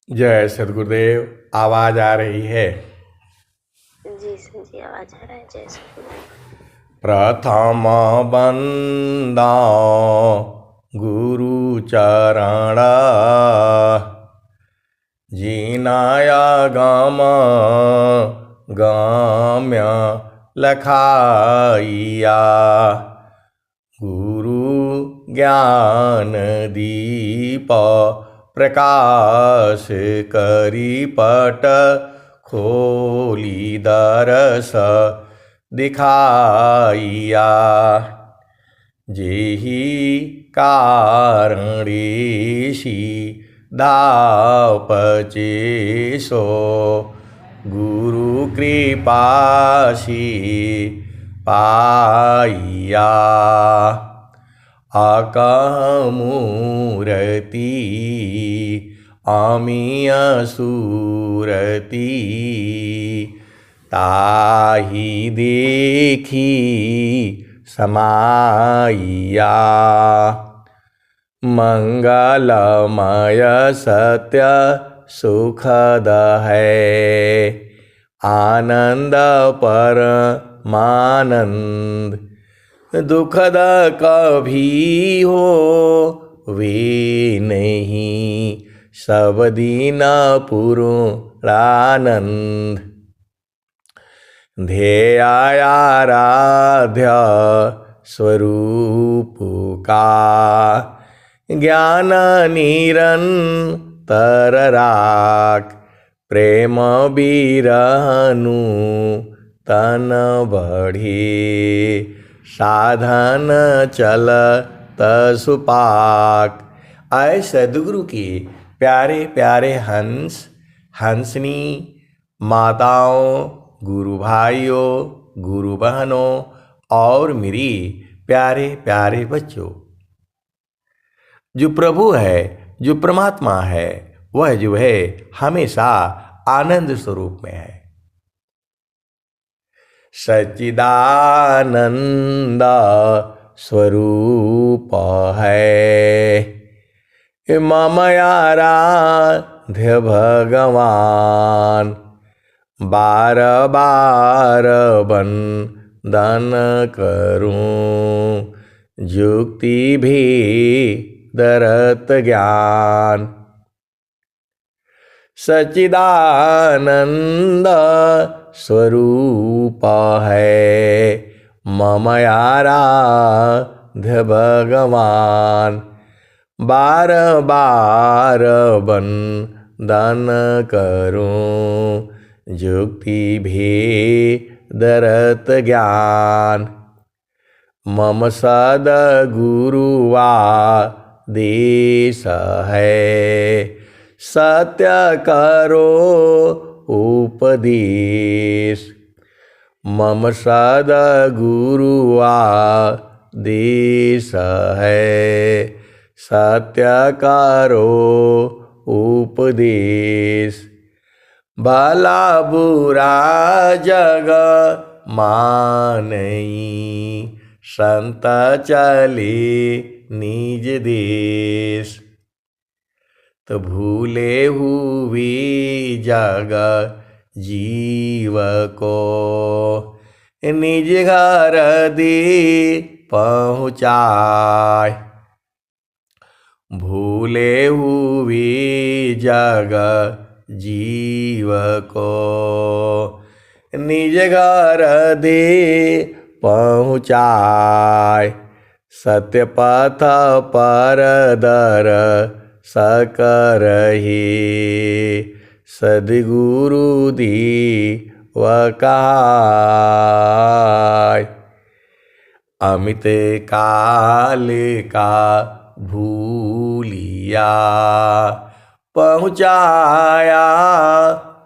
जय सद्गुरुदेव। आवाज आ रही है? जी सर जी, आवाज आ रहा है। जय सद्गुरुदेव। प्रथम बंदा गुरु चरण, जीनाया गम गम्य लखाइया। गुरु ज्ञान दीप प्रकाश करी पट, खोली दरस दिखाइया। जेहि कारणेशी दाव पचेसो, गुरु कृपासी पाइया। आकह मूरति आमिय सूरति, ताहि देखी समाइया। मंगलमय सत्य सुखद है, आनंद परमानंद। दुखद कभी हो वे नहीं, सब दिन पूर्णानंद। ध्येयाराध्य स्वरूप का, ज्ञान निरंतर राख। प्रेम बिरहनु तन बढ़े, साधन चलत सुपाक। आए सद्गुरु के प्यारे प्यारे हंस हंसनी, माताओं, गुरु भाइयों, गुरु बहनों और मेरी प्यारे प्यारे बच्चों। जो प्रभु है, जो परमात्मा है, वह जो है हमेशा आनंद स्वरूप में है। सच्चिदानंद स्वरूप है मम आराध्य भगवान। बार बार वंदन करूं, जुक्ति भी दरत ज्ञान। सच्चिदानंद स्वरूप है मम आराध्य भगवान। बार बार वंदन करूं, जुक्ति भी दरत ज्ञान। मम सद्गुरुआ देश है, सत्य करो उपदेश। मम सद्गुरुआ देश है, सत्य करो उपदेश। भला बुरा जग मानई, संत चले निज देश। तो भूले हुए जग जीव को, निज घर दे पहुँचाए। भूले हुए जग जीव को, निज घर दे पहुँचाए। सत्य पथ पर दर सकरहि, सद्गुरु दी वकाय। अमित काल का भूलिया, पहुँचाया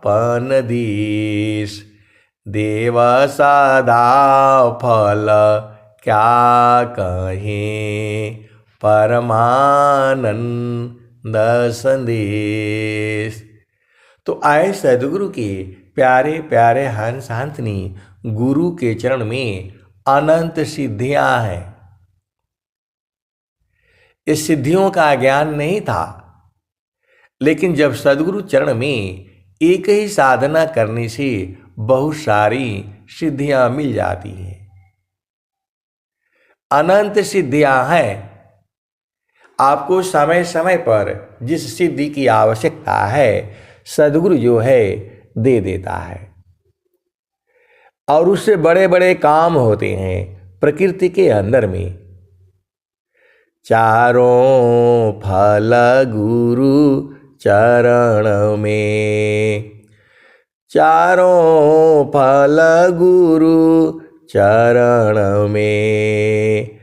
पन देश। देव सदा फल क्या कहें, परमानंद संदेश। तो आए सद्गुरु के प्यारे प्यारे हंस हंसनी, गुरु के चरण में अनंत सिद्धियां हैं। इस सिद्धियों का ज्ञान नहीं था, लेकिन जब सद्गुरु चरण में एक ही साधना करने से बहुत सारी सिद्धियां मिल जाती हैं, अनंत सिद्धियां हैं। आपको समय समय पर जिस सिद्धि की आवश्यकता है सद्गुरु जो है दे देता है, और उससे बड़े बड़े काम होते हैं प्रकृति के अंदर में। चारों फल गुरु चरण में, चारों फल गुरु चरण में,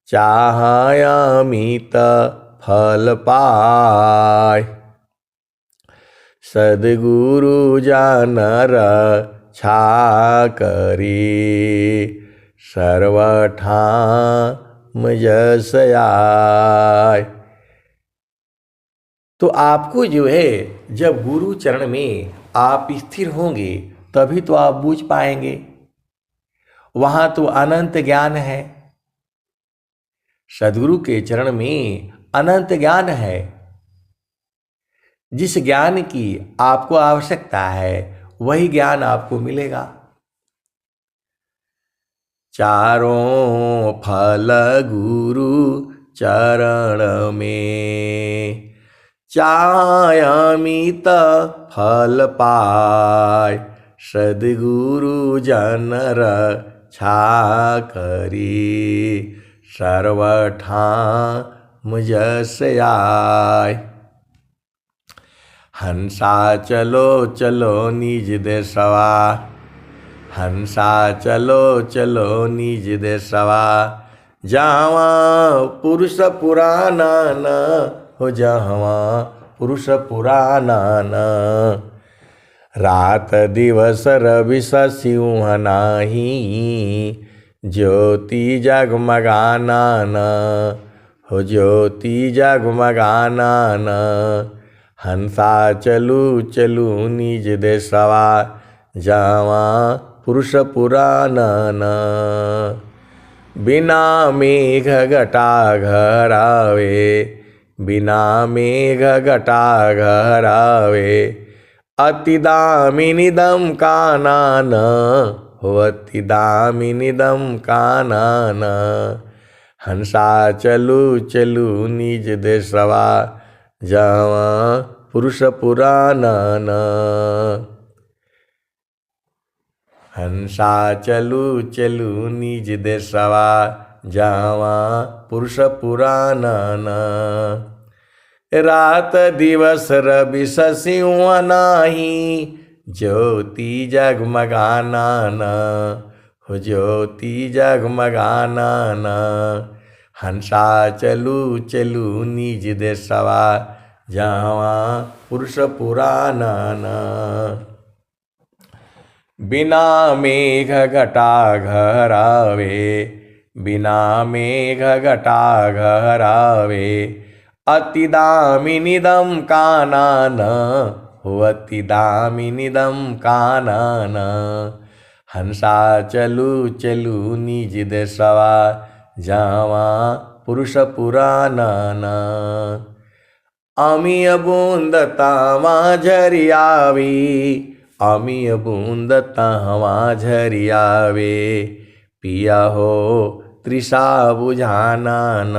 चाहय अमित फल पाय। सद्गुरु जानर छा करी, सर्वठाम जस आय। तो आपको जो है जब गुरु चरण में आप स्थिर होंगे तभी तो आप बूझ पाएंगे। वहां तो अनंत ज्ञान है, सद्गुरु के चरण में अनंत ज्ञान है। जिस ज्ञान की आपको आवश्यकता है वही ज्ञान आपको मिलेगा। चारों फल गुरु चरण में, चाहय अमित फल पाय। सद्गुरु जनर छा करी, सर्वठाम जस आय। हंसा चलो चलो निज देशवा, हंसा चलो चलो निज देशवा। जावा पुरुष पुराना न हो, जावा पुरुष पुराना न। रात दिवस रवि सिंह नाही, ज्योति जगमगाना न हो, ज्योति जगमगाना न। हंसा चलू चलू निज देशवा, जावा पुरुष पुराना न। बिना मेघ घटा घरावे, बिना मेघ घटा घरावे। अति दामिनीदम कानन हो, अति दामिनीदम कानन। हंसा चलू चलू निज देशवा, जावा पुरुष पुराना न। हंसा चलू चलू निज देशवा, जावा पुरुष पुराना न। रात दिवस रवि सिंह नाही, ज्योति जगमगाना न हो, ज्योति जगमगाना न। हंसा चलू चलू निज देशवा, जावा पुरुष पुराना न। बिना मेघ घटा घरावे, बिना मेघ घटा घरावे। अति दामिनीदम कानन हो, अति दामिनीदम कानन। हंसा चलू चलू निज देशवा, जावा पुरुष पुराना न। अमीय बूंद तावा झरियावी, अमीय बूंद तावा झरियावे। पिया हो तृषा बुझाना न,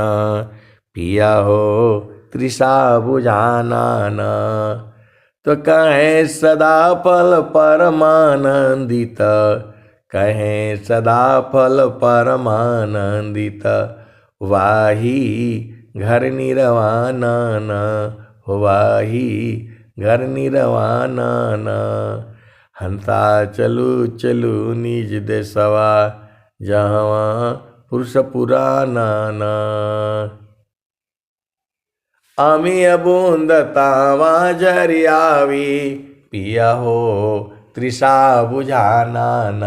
पिया हो तृषा बुझाना न। तो कहें सदा फल परमानंदित, कहें सदा फल परमानंदित। वाही घर निर्वाणा न हो, वाही घर निर्वाणा न। हंसा चलू चलू निज देशवा, जावा पुरुष पुराना न। अमीय बूंद तावा झरियावी, पिया हो तृषा बुझाना न,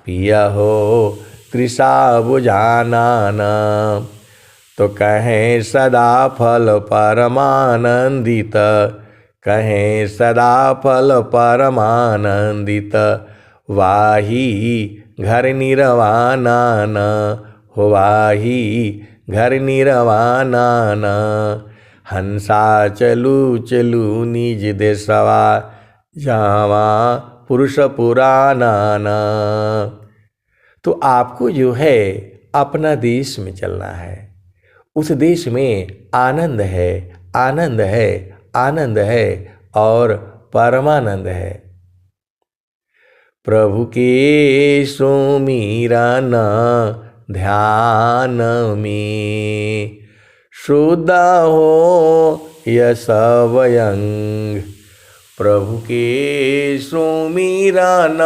पिया हो तृषा बुझाना न। तो कहें सदा फल परमानंदित, कहें सदा फल परमानंदित। वाही घर निर्वाणा न हो, वाही घर निर्वाणा न। हंसा चलू चलू निज देशवा जावा पुरुष पुराना। तो आपको जो है अपना देश में चलना है। उस देश में आनंद है, आनंद है, आनंद है और परमानंद है। प्रभु के सुमिरन ध्यान में शुद्ध हो यश वयंग। प्रभु के सुमिरन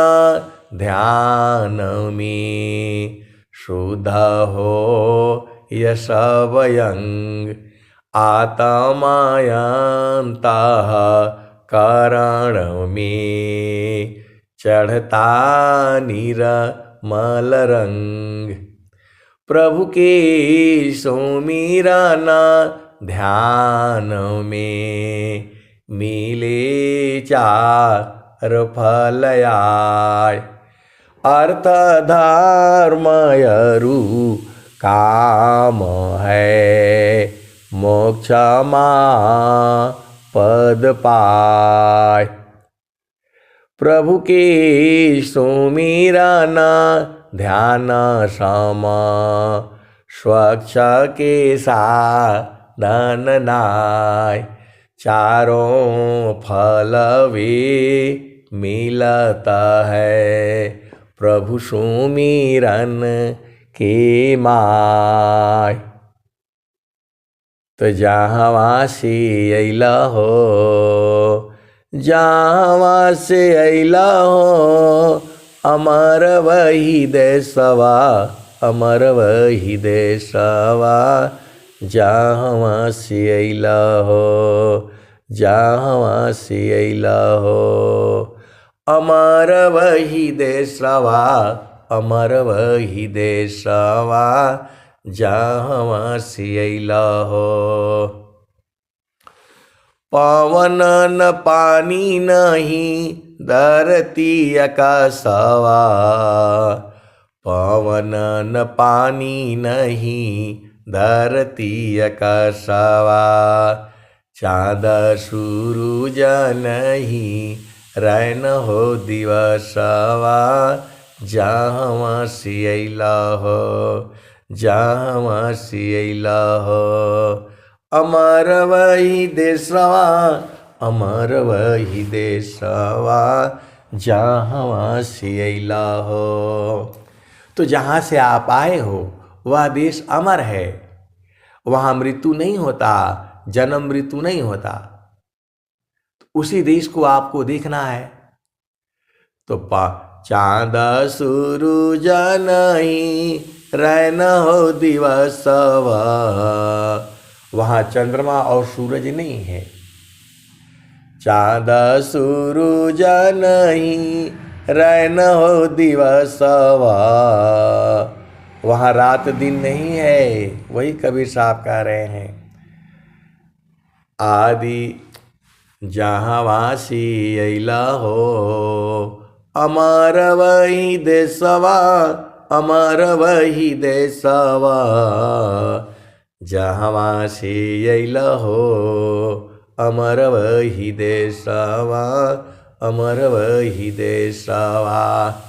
ध्यान में शुद्ध हो यश वयंग। आत्मायंतः करण में चढ़ता निर्मल रंग। प्रभु के सुमिरन ध्यान में मिले चार फल आय। अर्थ धर्म यरु काम है मोक्ष मां पद पाय। प्रभु के सुमिरन ध्यान सम स्वच्छ के साधन नाय। चारों फल वे मिलता है प्रभु सुमिरन के माय। तो जहाँ से अइला हो, जहाँ से अइला हो, अमर वही देशवा, अमर वही देशवा। जहाँ से अइला हो, जहाँ से अइला हो, अमर वही देशवा, अमर वही देशवा। जहाँ से अइला हो। पवन न पानी नहीं धरती आकाशवा। पवन न पानी नहीं धरती आकाशवा। चाँद सूरज नहीं रैन हो दिवसवा। जहाँ से अइला हो, जहाँ से अइला हो, अमर वही देशवा, अमर वही देशवा। जहाँ से अइला हो। तो जहाँ से आप आए हो वह देश अमर है। वहाँ मृत्यु नहीं होता, जन्म मृत्यु नहीं होता। उसी देश को आपको देखना है। तो चाँद सूरज नहीं रैन हो दिवसवा। वहाँ चंद्रमा और सूरज नहीं है। चाँद सूरज नहीं रैन हो दिवसवा। वहाँ रात दिन नहीं है। वही कबीर साहब कह रहे हैं। आदि जहाँ से अइला हो, अमर वही देशवा, अमर वही देशवा। जहाँ से अइला हो, अमर वही देशवा, अमर वही देशवा।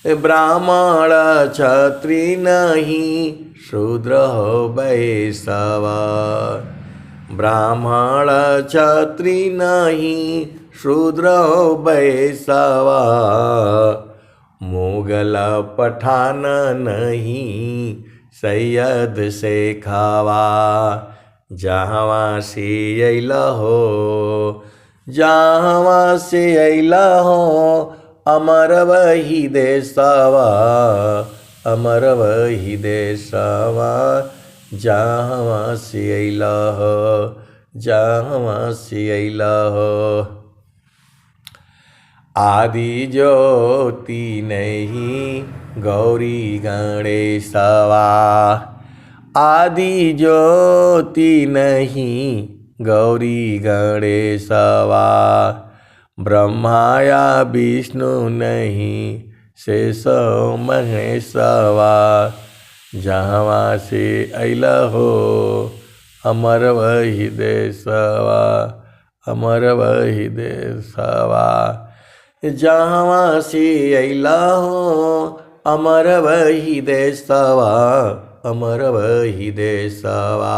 ब्राह्मण क्षत्रिय नहीं शूद्र हो वैश्यवा। ब्राह्मण क्षत्रिय नहीं शूद्र हो वैश्यवा। मुगल पठान नहीं सैयद से खावा। जहाँ से अइला हो, जहाँ से अइला हो, अमर वही देशवा, अमर वही देशवा। जहाँ से अइला हो, जहाँ से अइला हो। आदि ज्योति नहीं गौरी गणेशवा। आदि ज्योति नहीं गौरी गणेशवा। ब्रह्माया विष्णु नहीं शेष महेशवा। जहाँ से अइला हो, अमर वही देशवा, अमर वही देशवा। जहाँ से अइला हो अमर वही देशवा, अमर वही देशवा।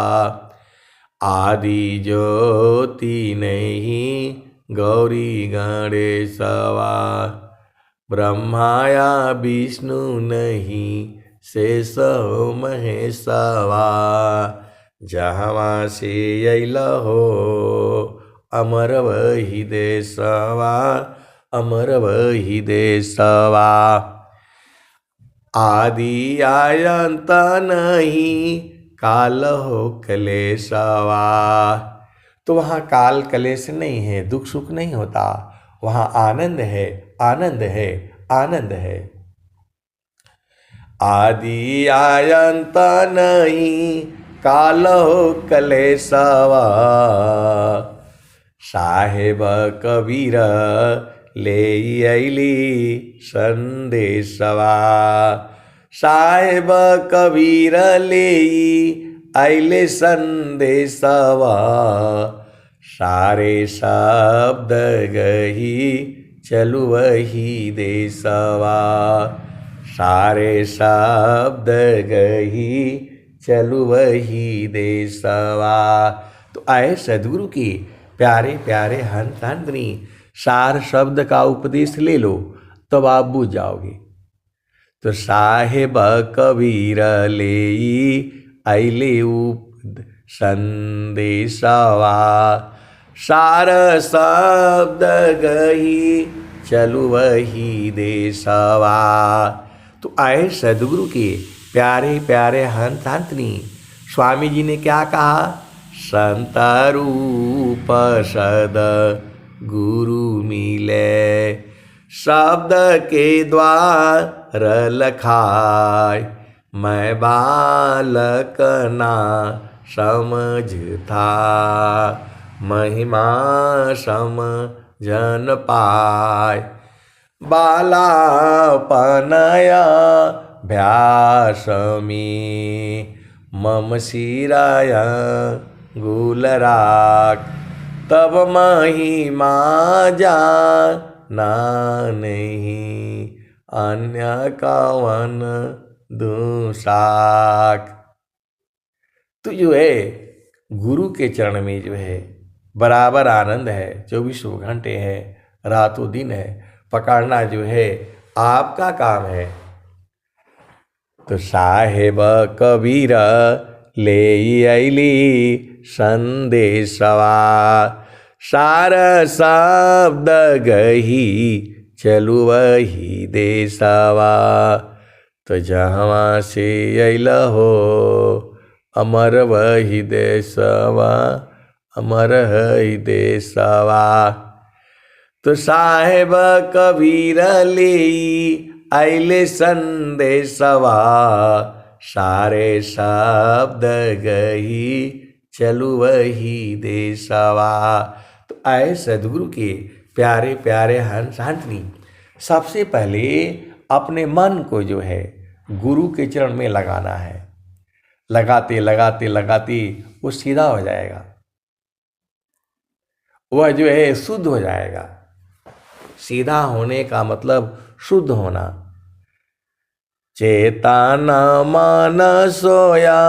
आदि ज्योति नहीं गौरी गणेशवा, ब्रह्माया विष्णु नहीं शेष महेशवा। जहाँ से अइला हो अमर वही देशवा, अमर वही देशवा। आदि आयंत नहीं काल हो कलेशवा। तो वहाँ काल कलेश नहीं है, दुख सुख नहीं होता, वहाँ आनंद है, आनंद है, आनंद है। आदि आयंत नहीं काल हो कलेशवा। साहेब कबीर ले अइली संदेशवा, साहेब कबीर ले अइले संदेशवा। सारे शब्द गही चलु वही देशवा, सारे शब्द गही चलु वही देशवा। तो आए सदगुरु की प्यारे प्यारे हंस हंसनी सार शब्द का उपदेश ले लो तब आप बुझ जाओगे। तो साहेब कबीर ले अइले संदेशवा, सार शब्द गही चलु वही देशवा। तो आए सदगुरु के प्यारे प्यारे हंस हंसनी स्वामी जी ने क्या कहा? संत रूप सद गुरु मिले, शब्द के द्वार लखाय। मैं बालक ना समझता, महिमा समझन पाय। बालापनया भ्यास में मम सिराय गुलराग। तब महिमा जाना नहीं, अन्य कवन दूसाक। तो जो है गुरु के चरण में जो है बराबर आनंद है, 24 घंटे है, रातों दिन है। पकड़ना जो है आपका काम है। तो साहेब कबीर ले अइली संदेशवा, सार शब्द गही चलु वही देशवा। तो जहाँ से अइल हो अमर वही देशवा, अमर है देशवा। तो साहेब कबीर ले अइले संदेशवा, सारे शब्द गही चलु वही देशवा। तो आए सदगुरु के प्यारे प्यारे हंस हंसनी, सबसे पहले अपने मन को जो है गुरु के चरण में लगाना है। लगाते लगाते लगाते वो सीधा हो जाएगा, वह जो है शुद्ध हो जाएगा। सीधा होने का मतलब शुद्ध होना। चेतन मन सोया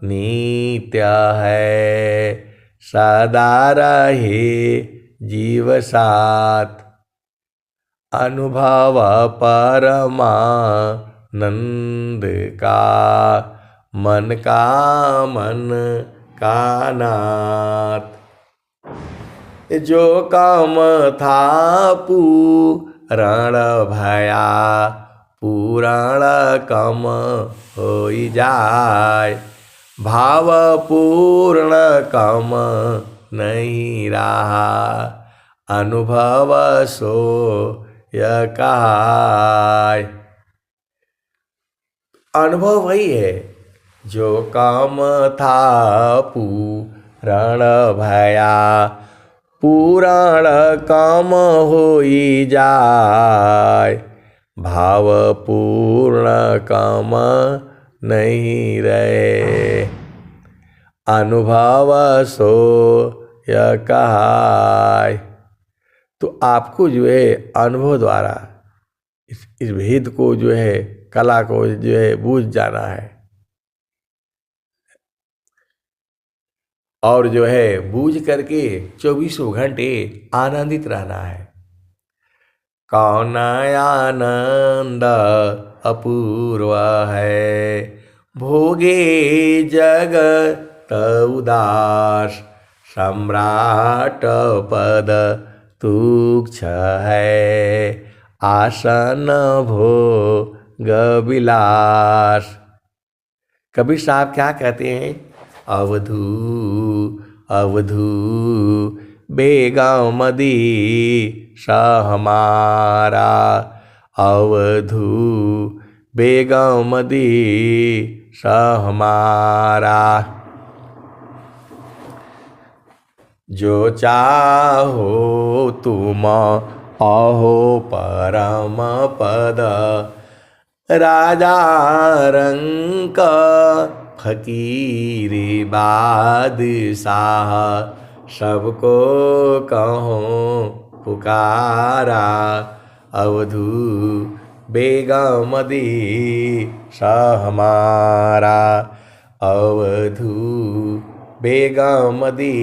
नित्य है, सदा रहे जीव साथ। अनुभव परमानंद का, मन का नाथ। जो काम था पूरण भया, पुराण कम होई जाय। भाव पूर्ण कम नहीं रहा, अनुभव सो यकाय। अनुभव वही है जो काम था पूरण भया, पुराण काम होई जाय। भाव पूर्ण काम नहीं रहे, अनुभव सो यह कहाय। तो आपको जो है अनुभव द्वारा इस भेद को जो है, कला को जो है बूझ जाना है, और जो है बूझ करके 24 घंटे आनंदित रहना है। कौन आनंद अपूर्व है, भोगे जगत उदास, सम्राट पद तुच्छ है, आसन भोग विलास। कबीर साहब क्या कहते हैं? अवधू अवधू बेगमदी हमारा, अवधू बेगमदी हमारा। जो चाहो तुम अहो परम पद, राजा रंक फकीरी बादशाह, सबको कहो पुकारा, अवधू बेगमदी हमारा, अवधू बेगमदी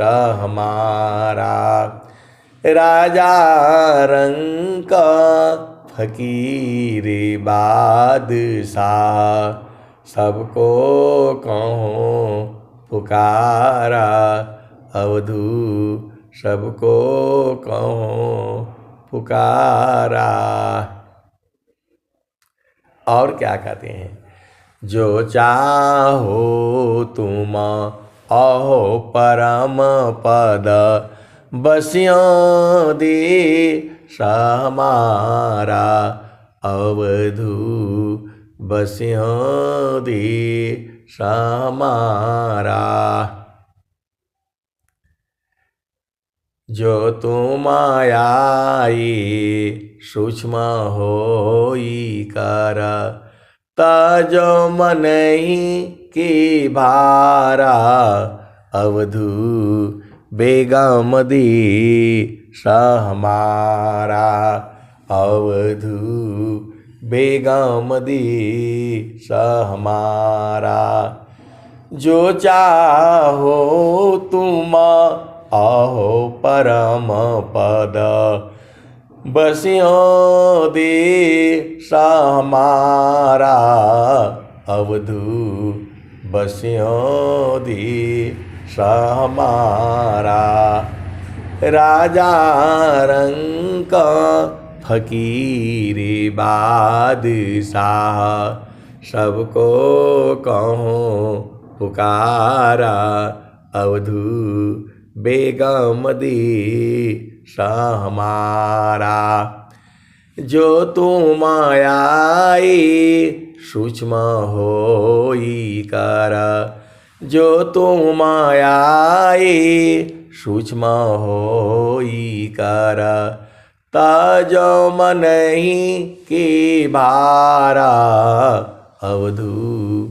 हमारा। राजा रंक फकीर बादशाह, सबको कहो पुकारा, अवधू सबको कहो पुकारा। और क्या कहते हैं? जो चाहो तुम अहो परम पद, बसियों देश हमारा, अवधू बसियों देश हमारा। जो तुम आई सूक्ष्म होई कर, ताजो मन ही की भारा, अवधू बेगमदी हमारा, अवधू बेगमदी हमारा। जो चाहो तुम अहो परम पद, बसियों देश हमारा, अवधू बसियों देश हमारा। राजा रंक फकीर बादशाह, सबको कहो पुकारा, अवधू बेगमदी हमारा। जो तुम आई सूक्ष्म होई कर, जो तुम आई सूक्ष्म होई कर, ताजो मन ही की भारा, अवधू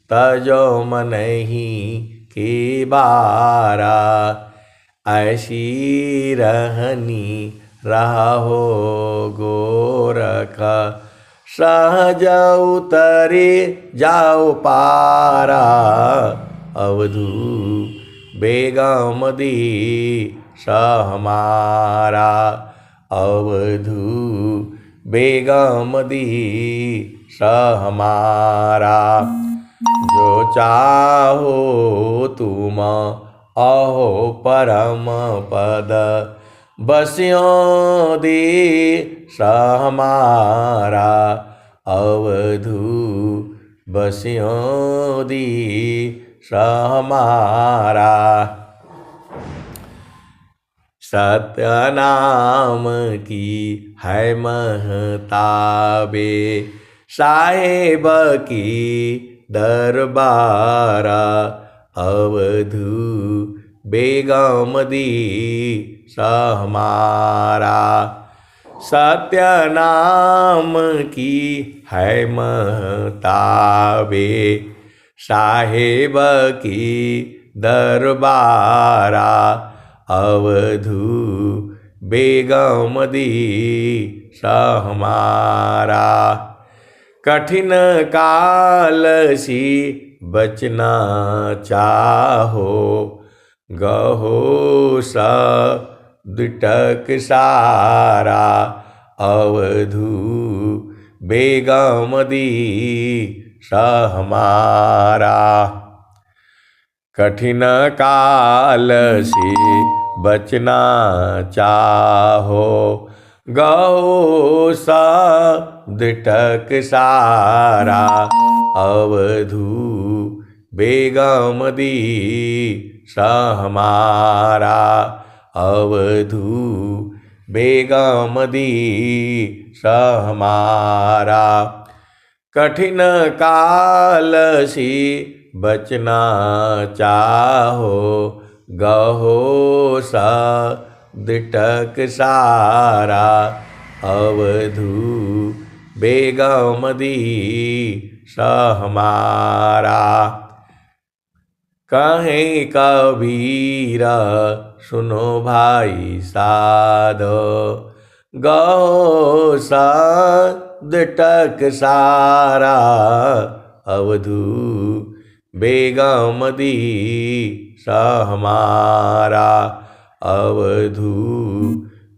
ताजो मन ही की बारा। ऐसी रहनी रहो गोरख, सहज उतरे जाओ पारा, अवधू बेगमदी हमारा, अवधू बेगमदी हमारा। जो चाहो तुम अहो परम पद, बसियों देश हमारा, अवधू बसियों देश हमारा। सत्य नाम की है महताबे, साहेब की दरबारा, अवधू बेगमदी हमारा। सत्य नाम की है महताबे, साहेब की दरबारा अवधू बेगम दी हमारा। कठिन काल सी बचना चाहो गहो दुटक सारा अवधू बेगम दी हमारा। कठिन काल से बचना चाहो गौ दुटक सारा अवधू बेगम दी हमारा अवधू बेगम दी हमारा। कठिन काल से बचना चाहो गहो दुटक सारा अवधू बेगम दी हमारा। कहें कबीरा सुनो भाई साधो गौ दुटक सारा अवधू बेगम दी हमारा अवधू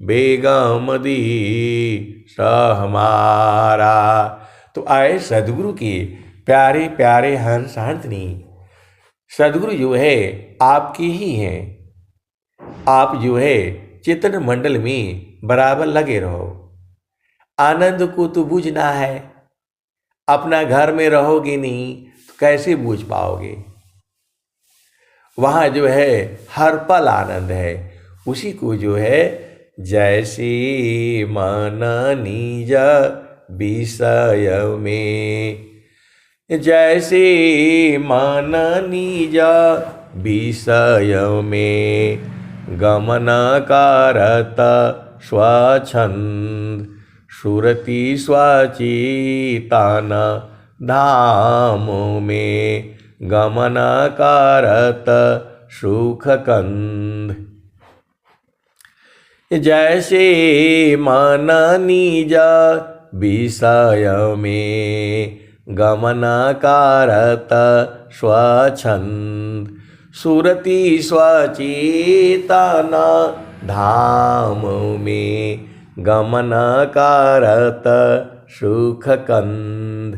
बेगम दी हमारा। तो आए सदगुरु के प्यारे प्यारे हंस हंसनी। सदगुरु जो है आपके ही हैं। आप जो है चितन मंडल में बराबर लगे रहो। आनंद को तो बूझना है। अपना घर में रहोगे नहीं तो कैसे बूझ पाओगे। वहाँ जो है हर पल आनंद है। उसी को जो है जैसे मन निज विषय में, जैसे मन निज विषय में गमन करत स्वच्छंद सुरति स्वचितान धाम में गमन करत सुख कंद। जैसे मन निज विषय में गमन करत स्वच्छंद सुरति स्वचितान धाम में गमन करत सुख कंद।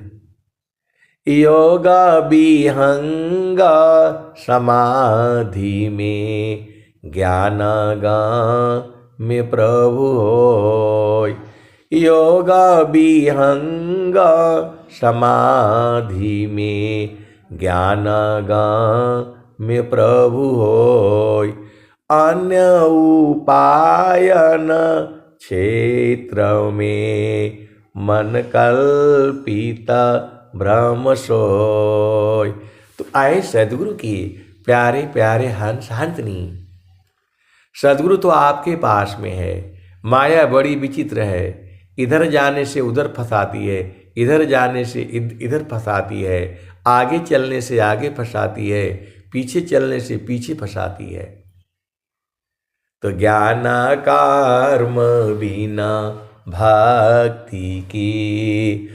योग विहंग समाधि में ज्ञान में प्रभु होय। योग विहंग समाधि में ज्ञान में प्रभु होय। अन्य उपायन क्षेत्र में मन कल्पित भ्रम सोय। तो आए सदगुरु की प्यारे प्यारे हंस हंसनी। सदगुरु तो आपके पास में है। माया बड़ी विचित्र है। इधर जाने से उधर फंसाती है, इधर जाने से इधर फंसाती है, आगे चलने से आगे फंसाती है, पीछे चलने से पीछे फंसाती है। तो ज्ञान कर्म बिना भक्ति की,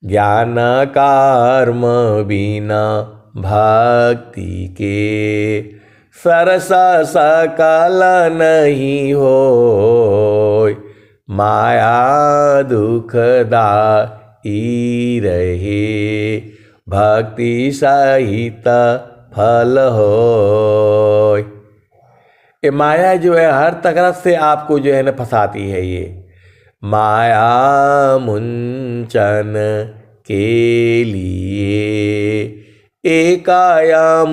ज्ञान कर्म बिना भक्ति के सरस सकल नहीं होय। माया दुखदाई रहे भक्ति सहित फल होय। ये माया जो है हर तरफ से आपको जो है ना फंसाती है। ये माया मुंचन के लिए एकायामूल्य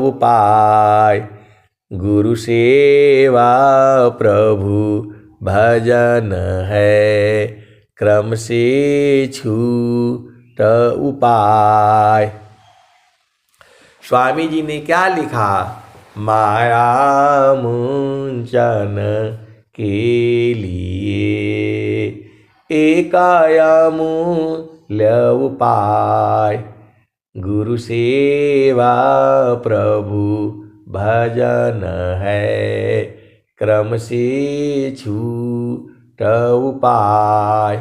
उपाय गुरु सेवा प्रभु भजन है क्रम से छूट उपाय। स्वामी जी ने क्या लिखा? माया मुंचन के लिए एकायामूल्य उपाय गुरु सेवा प्रभु भजन है, क्रम से छूट उपाय।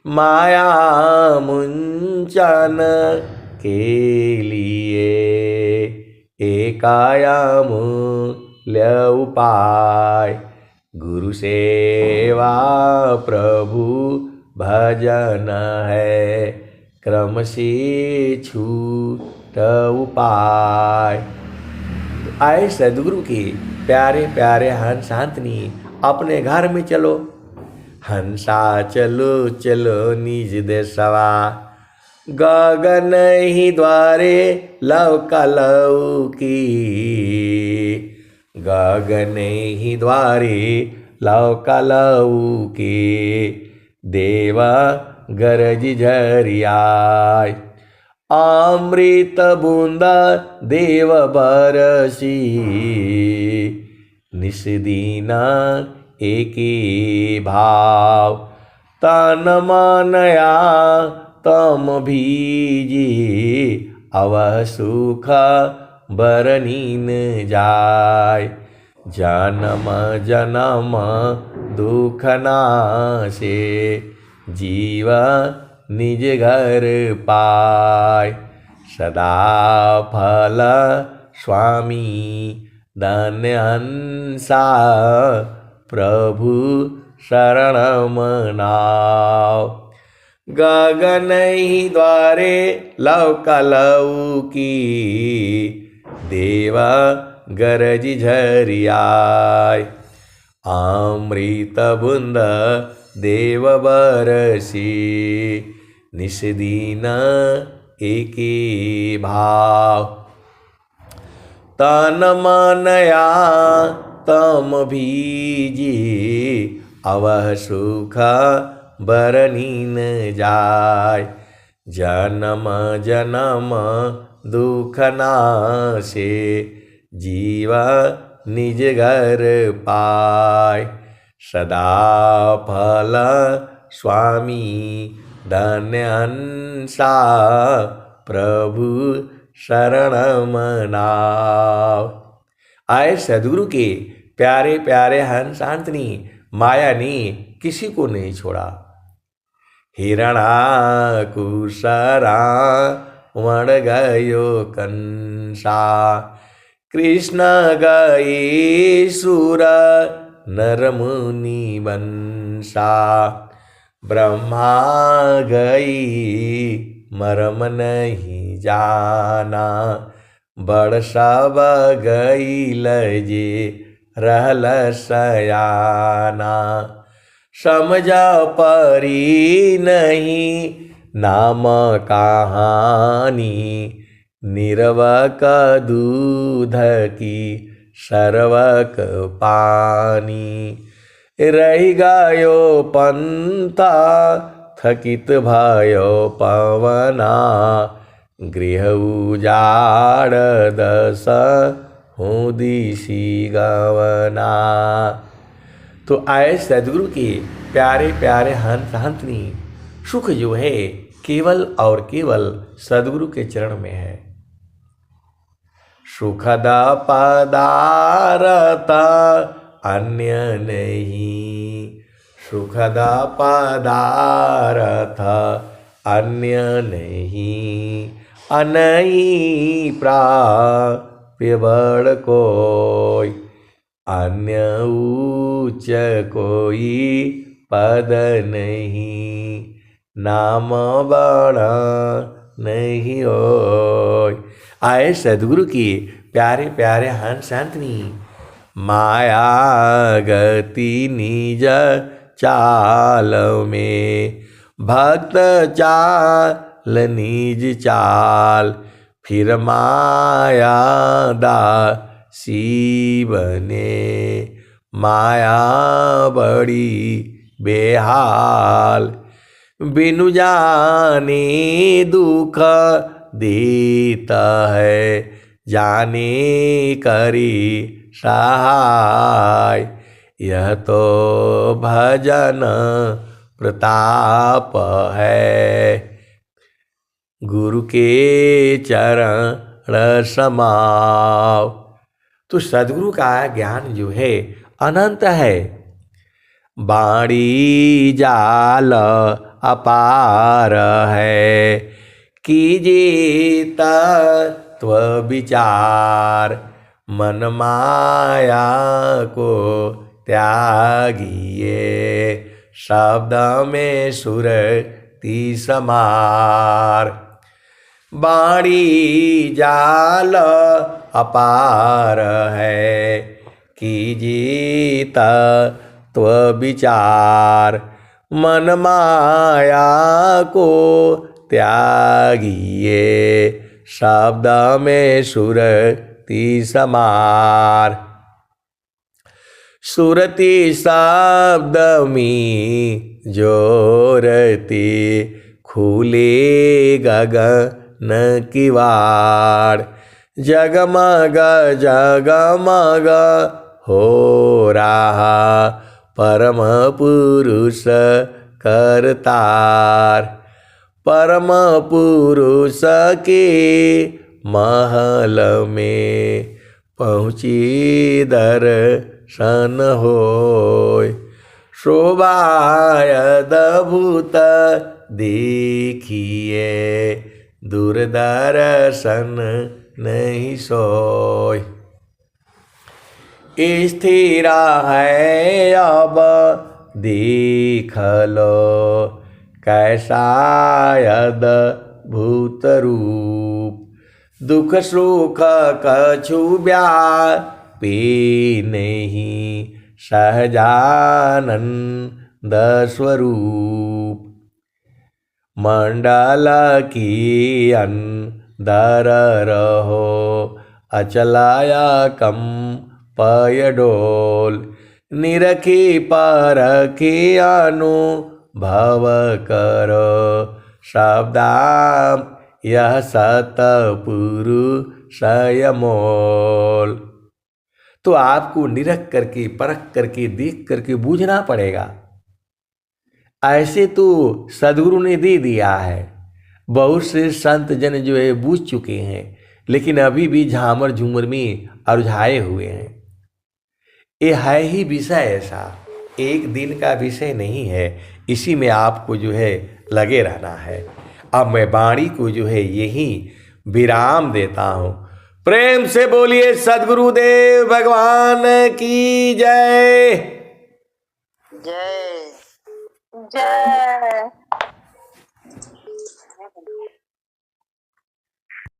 माया मुंचन के लिए एकायामूल्य उपाय। गुरु सेवा प्रभु भजन है, क्रम से छूट उपाय। आए सदगुरु के प्यारे प्यारे हंस हंसनी अपने घर में चलो। हंसा चलो चलो निज देशवा, गगन ही द्वारे लौका लौकी। गगन ही द्वारे लौका लौकी, देवा गरज झरियाय। अमृत बूंदा देव बरसी, निस्दीना एकी भाव। तन मनया तम भीजी, अवह सुख बरनीन जाय। जन्म जन्म दुख नासे, जीवा निज घर पाय। सदा फल स्वामी धन्य हंसा, प्रभु शरण मनाओ। गगन ही द्वारे लौका लौकी, देवा गरज झरियाय। अमृत बूंद देव बरसी, निस्दीन एकी भाव। तन मनया तम भीजी, अवह सुख बरनीन जाय। जन्म जन्म दुख नासे, जीवा निज घर पाय। सदा फल स्वामी धन्य हंसा, प्रभु शरण मनाओ। आए सदगुरु के प्यारे प्यारे हंस हंसनी माया ने किसी को नहीं छोड़ा। हिरणाकुशरा वण गयो कंसा, कृष्ण गई सुर नर मुनि बंसा। ब्रह्मा गई मरम नहीं जाना, बड़ सब गई लजे रहल सयाना। समझा परी नहीं नाम कहानी, निरवक दूध की सर्वक पानी। रही गयो पंथा थकित भयो पवना, गृह उजाड़ दस हूँ दिशी गवना। तो आए सदगुरु के प्यारे प्यारे हंस हंसनी, सुख जो है केवल और केवल सदगुरु के चरण में है। सुखद पदारथ अन्य नहीं, सुखद पदारथ अन्य नहीं। अनई प्राप्य बड़ कोई, अन्य ऊंच कोई पद नहीं। नाम बड़ा नहीं होय। आए सदगुरु की प्यारे प्यारे हंस हंसनी, माया गति निज चाल में। भक्त चाल निज चाल, फिर माया दासी बने। माया बड़ी बेहाल, बिनु जाने दुख देता है। जाने करी सहाय, यह तो भजन प्रताप है। गुरु के चरण समाओ। तो सदगुरु का ज्ञान जो है अनंत है। बाणी जाल अपार है, कीजिए तत्व विचार, मन माया को त्यागिए, शब्द में सुरति समार। बाणी जाल अपार है, कीजिए तत्व विचार, मन माया को त्यागिए, शब्द में सुरति समार। सुरति शब्द में जोरति, खुले गगन की वाड़, जगमग जगमग हो रहा परम पुरुष करतार। परम पुरुष के महल में पहुँची दर्शन होय, शोभाय अद्भुत देखिए, दूरदर्शन नहीं सोय। स्थिर है अब देख लो, कैसा अद्भुत रूप, दुख सुख कछु व्यापी नहीं, सहजानंद स्वरूप। मंडल की अंदर रहो, अचलाया कम पय डोल, निरखी परखी अनुभव करो, शब्दाम यह सतपुरुष मोल। तो आपको निरख करके परख करके देख करके बूझना पड़ेगा। ऐसे तो सदगुरु ने दे दिया है, बहुत से संत जन जो है बूझ चुके हैं, लेकिन अभी भी झामर झूमर में उलझाए हुए हैं। ये है ही विषय ऐसा, एक दिन का विषय नहीं है, इसी में आपको जो है लगे रहना है। अब मैं वाणी को जो है यही विराम देता हूँ। प्रेम से बोलिए सद्गुरुदेव भगवान की जय। जय जय।